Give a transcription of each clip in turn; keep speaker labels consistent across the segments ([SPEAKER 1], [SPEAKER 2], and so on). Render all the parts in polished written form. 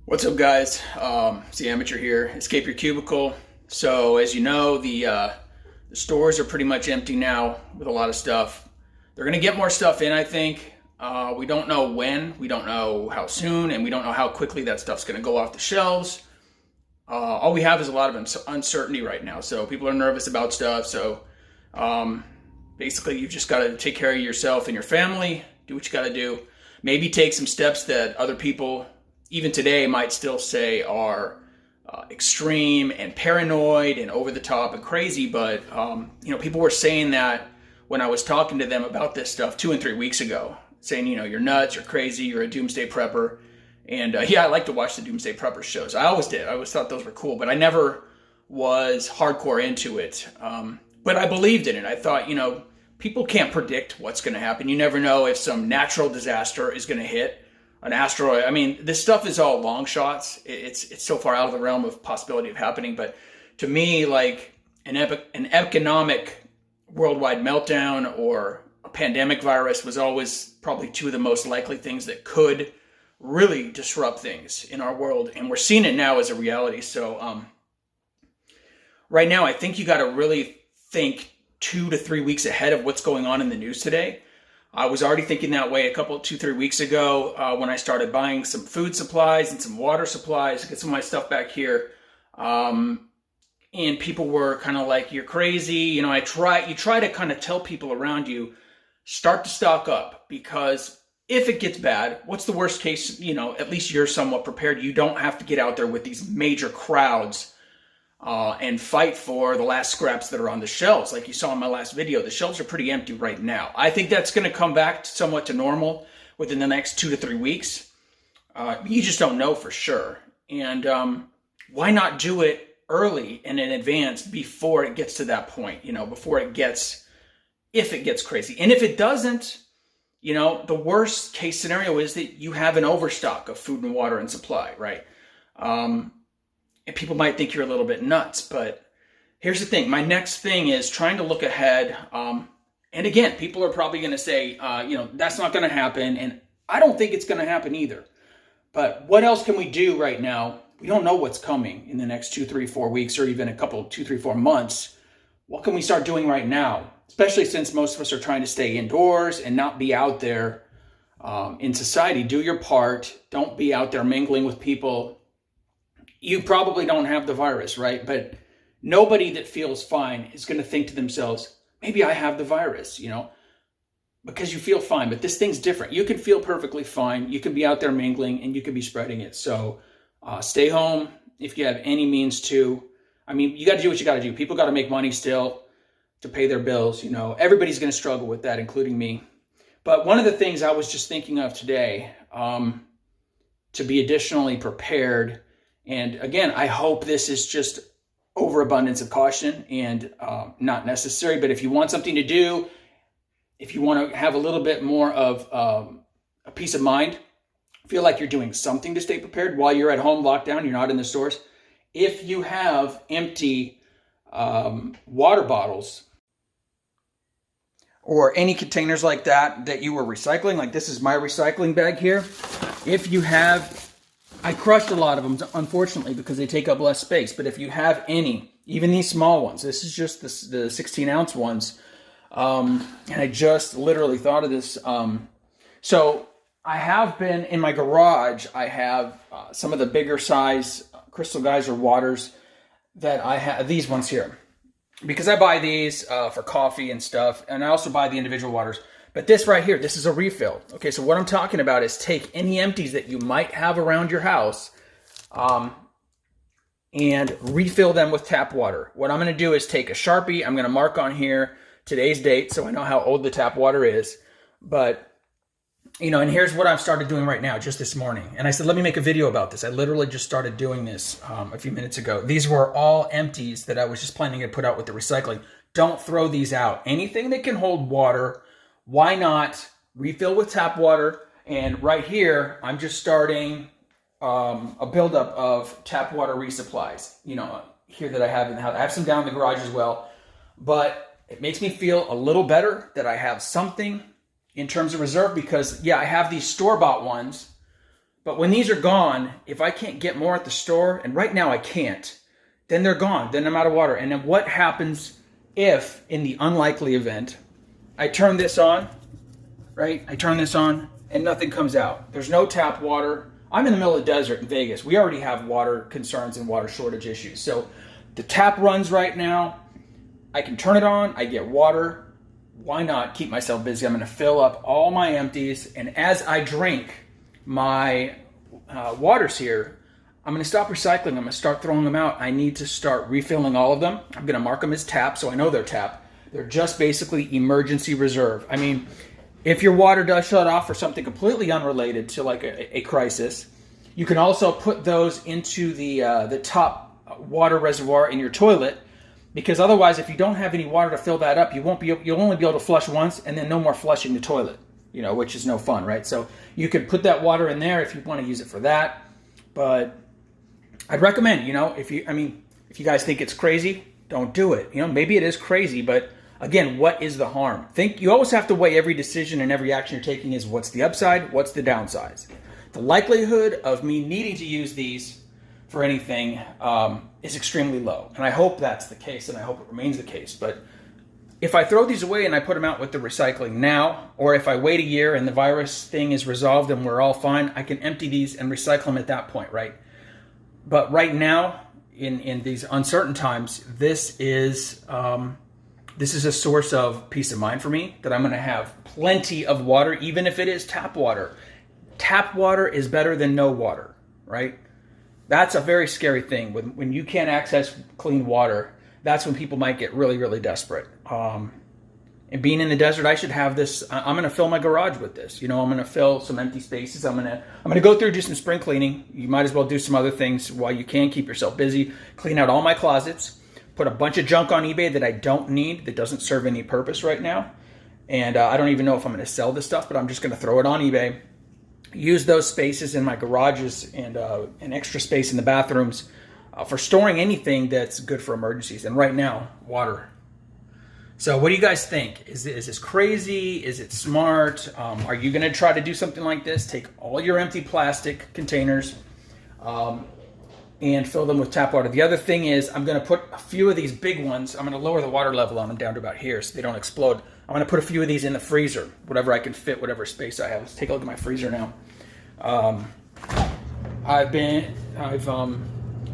[SPEAKER 1] What's up, guys? It's the Amateur here. Escape your cubicle. So, as you know, the stores are pretty much empty now with a lot of stuff. They're going to get more stuff in, I think. We don't know when, we don't know how soon, and we don't know how quickly that stuff's going to go off the shelves. All we have is a lot of uncertainty right now. So people are nervous about stuff. So basically, you've just got to take care of yourself and your family. Do what you got to do. Maybe take some steps that other people, even today, might still say are extreme and paranoid and over the top and crazy. But people were saying that when I was talking to them about this stuff 2 and 3 weeks ago, saying, you're nuts, you're crazy, you're a doomsday prepper. And I like to watch the doomsday prepper shows. I always did. I always thought those were cool, but I never was hardcore into it. But I believed in it. I thought, people can't predict what's going to happen. You never know if some natural disaster is going to hit, an asteroid. I mean, this stuff is all long shots. It's so far out of the realm of possibility of happening. But to me, like an economic worldwide meltdown or a pandemic virus was always probably two of the most likely things that could really disrupt things in our world. And we're seeing it now as a reality. So right now, I think you got to really think 2 to 3 weeks ahead of what's going on in the news today. I was already thinking that way 2-3 weeks ago when I started buying some food supplies and some water supplies to get some of my stuff back here. And people were kind of like, "You're crazy." You try to kind of tell people around you, start to stock up, because if it gets bad, what's the worst case? At least you're somewhat prepared. You don't have to get out there with these major crowds and fight for the last scraps that are on the shelves. Like you saw in my last video, the shelves are pretty empty right now. I think that's going to come back somewhat to normal within the next 2 to 3 weeks. You just don't know for sure. And why not do it early and in advance before it gets to that point, if it gets crazy. And if it doesn't, the worst case scenario is that you have an overstock of food and water and supply, right? And people might think you're a little bit nuts, but here's the thing. My next thing is trying to look ahead. And again, people are probably going to say, that's not going to happen. And I don't think it's going to happen either. But what else can we do right now? We don't know what's coming in the next 2, 3, 4 weeks, or even 2, 3, 4 months. What can we start doing right now? Especially since most of us are trying to stay indoors and not be out there in society. Do your part. Don't be out there mingling with people. You probably don't have the virus, right? But nobody that feels fine is going to think to themselves, maybe I have the virus, because you feel fine. But this thing's different. You can feel perfectly fine. You can be out there mingling and you can be spreading it. So stay home if you have any means to. You got to do what you got to do. People got to make money still to pay their bills. Everybody's going to struggle with that, including me. But one of the things I was just thinking of today, to be additionally prepared. And again, I hope this is just overabundance of caution and not necessary. But if you want something to do, if you want to have a little bit more of a peace of mind, feel like you're doing something to stay prepared while you're at home locked down, you're not in the stores. If you have empty water bottles or any containers like that you were recycling, like this is my recycling bag here. If you have, I crushed a lot of them, unfortunately, because they take up less space. But if you have any, even these small ones, this is just the 16-ounce ones. And I just literally thought of this. So I have been in my garage. I have some of the bigger size Crystal Geyser waters that I have. These ones here, because I buy these for coffee and stuff. And I also buy the individual waters. But this right here, this is a refill. Okay, so what I'm talking about is take any empties that you might have around your house and refill them with tap water. What I'm going to do is take a Sharpie. I'm going to mark on here today's date so I know how old the tap water is. But, and here's what I've started doing right now, just this morning. And I said, let me make a video about this. I literally just started doing this a few minutes ago. These were all empties that I was just planning to put out with the recycling. Don't throw these out. Anything that can hold water, why not refill with tap water? And right here, I'm just starting a buildup of tap water resupplies, here that I have in the house. I have some down in the garage as well. But it makes me feel a little better that I have something in terms of reserve because, yeah, I have these store-bought ones, But when these are gone, if I can't get more at the store, and right now I can't, then they're gone. Then I'm out of water. And then what happens if, in the unlikely event, I turn this on, right? I turn this on and nothing comes out. There's no tap water. I'm in the middle of the desert in Vegas. We already have water concerns and water shortage issues. So the tap runs right now. I can turn it on. I get water. Why not keep myself busy? I'm going to fill up all my empties. And as I drink my waters here, I'm going to stop recycling. I'm going to start throwing them out. I need to start refilling all of them. I'm going to mark them as tap so I know they're tap. They're just basically emergency reserve. I mean, if your water does shut off for something completely unrelated to like a crisis, you can also put those into the top water reservoir in your toilet, because otherwise, if you don't have any water to fill that up, you'll only be able to flush once and then no more flushing the toilet, which is no fun, right? So you could put that water in there if you want to use it for that. But I'd recommend, if you guys think it's crazy, don't do it. Maybe it is crazy, but again, what is the harm? You always have to weigh every decision and every action you're taking is what's the upside, what's the downside. The likelihood of me needing to use these for anything is extremely low. And I hope that's the case, and I hope it remains the case. But if I throw these away and I put them out with the recycling now, or if I wait a year and the virus thing is resolved and we're all fine, I can empty these and recycle them at that point, right? But right now, in these uncertain times, this is a source of peace of mind for me, that I'm going to have plenty of water, even if it is tap water. Tap water is better than no water, right? That's a very scary thing. When you can't access clean water, that's when people might get really, really desperate. And being in the desert, I should have this. I'm going to fill my garage with this. I'm going to fill some empty spaces. I'm going to go through, do some spring cleaning. You might as well do some other things while you can. Keep yourself busy. Clean out all my closets. Put a bunch of junk on eBay that I don't need, that doesn't serve any purpose right now. And I don't even know if I'm going to sell this stuff, but I'm just going to throw it on eBay. Use those spaces in my garages and an extra space in the bathrooms for storing anything that's good for emergencies. And right now, water. So what do you guys think? Is this crazy? Is it smart? Are you going to try to do something like this? Take all your empty plastic containers and fill them with tap water. The other thing is, I'm going to put a few of these big ones. I'm going to lower the water level on them down to about here so they don't explode. I'm going to put a few of these in the freezer, whatever I can fit, whatever space I have. Let's take a look at my freezer now.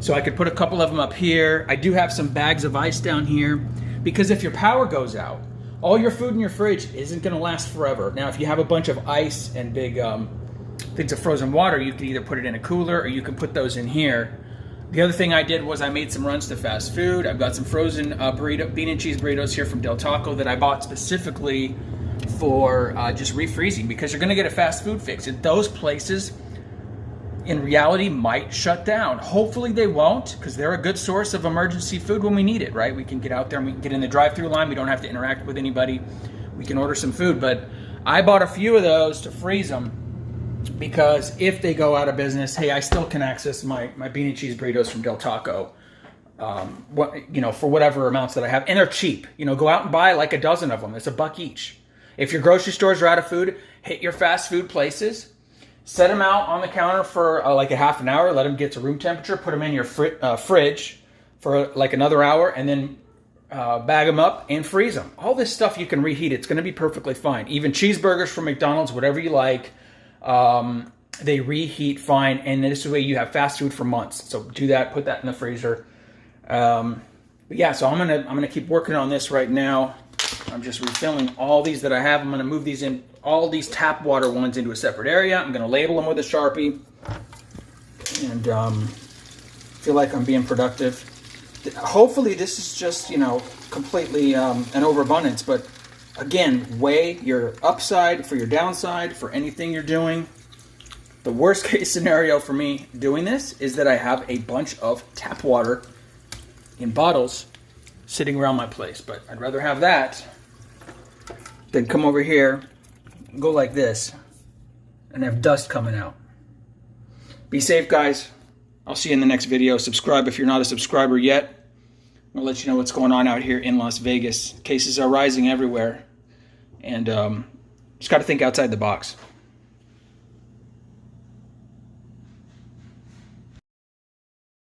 [SPEAKER 1] So I could put a couple of them up here. I do have some bags of ice down here, because if your power goes out, all your food in your fridge isn't going to last forever. Now, if you have a bunch of ice and big things of frozen water, you can either put it in a cooler or you can put those in here. The other thing I did was I made some runs to fast food. I've got some frozen bean and cheese burritos here from Del Taco that I bought specifically for just refreezing, because you're going to get a fast food fix. And those places, in reality, might shut down. Hopefully they won't, because they're a good source of emergency food when we need it, right? We can get out there and we can get in the drive-through line. We don't have to interact with anybody. We can order some food. But I bought a few of those to freeze them, because if they go out of business, hey, I still can access my bean and cheese burritos from Del Taco, for whatever amounts that I have. And they're cheap. Go out and buy like a dozen of them. It's $1 each. If your grocery stores are out of food, hit your fast food places. Set them out on the counter for like a half an hour. Let them get to room temperature. Put them in your fridge for like another hour, and then bag them up and freeze them. All this stuff you can reheat. It's going to be perfectly fine. Even cheeseburgers from McDonald's, whatever you like, they reheat fine. And this way you have fast food for months. So do that. Put that in the freezer. But yeah, so I'm gonna keep working on this right now. I'm just refilling all these that I have. I'm going to move these in, all these tap water ones, into a separate area. I'm going to label them with a Sharpie, and feel like I'm being productive. Hopefully this is just, completely an overabundance. But again, weigh your upside for your downside for anything you're doing. The worst case scenario for me doing this is that I have a bunch of tap water in bottles sitting around my place, but I'd rather have that than come over here, go like this, and have dust coming out. Be safe, guys. I'll see you in the next video. Subscribe if you're not a subscriber yet. I'll let you know what's going on out here in Las Vegas. Cases are rising everywhere, and just got to think outside the box.